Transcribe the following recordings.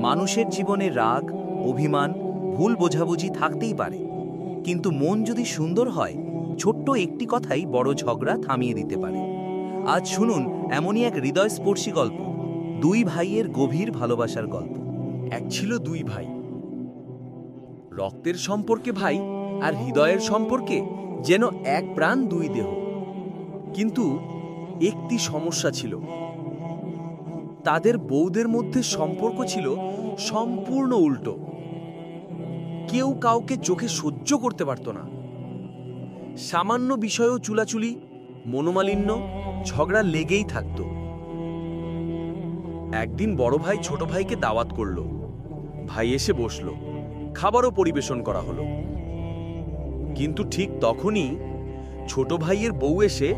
মানুষের জীবনে রাগ, অভিমান, ভুল বোঝাবুঝি থাকতেই পারে, কিন্তু মন যদি সুন্দর হয়, ছোট্ট একটি কথাই বড় ঝগড়া থামিয়ে দিতে পারে। আজ শুনুন এমনই এক হৃদয়স্পর্শী গল্প, দুই ভাইয়ের গভীর ভালোবাসার গল্প। এক ছিল দুই ভাই, রক্তের সম্পর্কে ভাই আর হৃদয়ের সম্পর্কে যেন এক প্রাণ দুই দেহ। কিন্তু একটি সমস্যা ছিল, তাদের বউদের মধ্যে সম্পর্ক ছিল সম্পূর্ণ উল্টো। কেউ কাউকে চোখে সহ্য করতে পারত না। সামান্য বিষয়েও চুলাচুলি, মনোমালিন্য, ঝগড়া লেগেই থাকত। একদিন বড় ভাই ছোট ভাইকে দাওয়াত করলো। ভাই এসে বসলো, খাবারও পরিবেশন করা হলো। কিন্তু ঠিক তখনই ছোট ভাইয়ের বউ এসে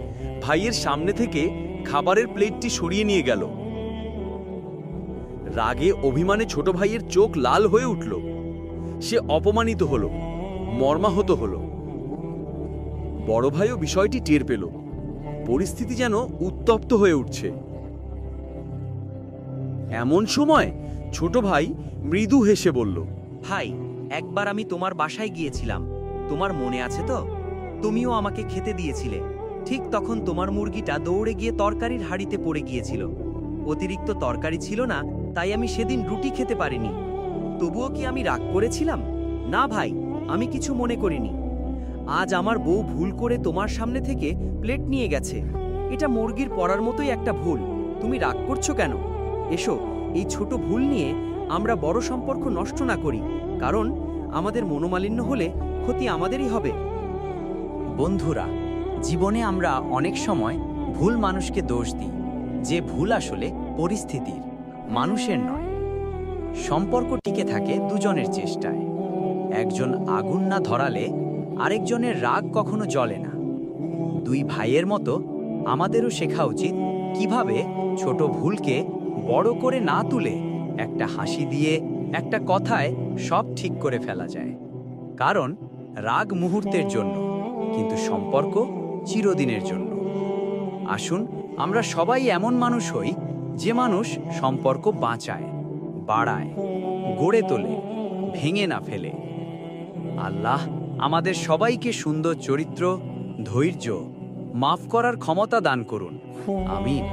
ভাইয়ের সামনে থেকে খাবারের প্লেটটি সরিয়ে নিয়ে গেল। রাগে অভিমানে ছোট ভাইয়ের চোখ লাল হয়ে উঠল। সে অপমানিত হলো, মর্মাহত হলো। বড় ভাইও বিষয়টি টের পেল। পরিস্থিতি যেন উত্তপ্ত হয়ে উঠছে। এমন সময় ছোট ভাই মৃদু হেসে বলল, ভাই, একবার আমি তোমার বাসায় গিয়েছিলাম, তোমার মনে আছে তো? তুমিও আমাকে খেতে দিয়েছিলে। ঠিক তখন তোমার মুরগিটা দৌড়ে গিয়ে তরকারির হাঁড়িতে পড়ে গিয়েছিল। অতিরিক্ত তরকারি ছিল না, তাই আমি সেদিন রুটি খেতে পারিনি। তবুও কি আমি রাগ করেছিলাম? না ভাই, আমি কিছু মনে করিনি। আজ আমার বউ ভুল করে তোমার সামনে থেকে প্লেট নিয়ে গেছে। এটা মুরগির পড়ার মতোই একটা ভুল। তুমি রাগ করছো কেন? এসো, এই ছোট ভুল নিয়ে আমরা বড় সম্পর্ক নষ্ট না করি, কারণ আমাদের মনোমালিন্য হলে ক্ষতি আমাদেরই হবে। বন্ধুরা, জীবনে আমরা অনেক সময় ভুল মানুষকে দোষ দিই, যে ভুল আসলে পরিস্থিতির, মানুষের নয়। সম্পর্ক টিকে থাকে দুজনের চেষ্টায়। একজন আগুন না ধরালে আরেকজনের রাগ কখনো জ্বলে না। দুই ভাইয়ের মতো আমাদেরও শেখা উচিত কিভাবে ছোট ভুলকে বড় করে না তুলে একটা হাসি দিয়ে, একটা কথায় সব ঠিক করে ফেলা যায়। কারণ রাগ মুহূর্তের জন্য, কিন্তু সম্পর্ক চিরদিনের জন্য। আসুন আমরা সবাই এমন মানুষ হই, যে মানুষ সম্পর্ক বাঁচায়, বাড়ায়, গড়ে তোলে, ভেঙে না ফেলে। আল্লাহ আমাদের সবাইকে সুন্দর চরিত্র, ধৈর্য, মাফ করার ক্ষমতা দান করুন। আমিন।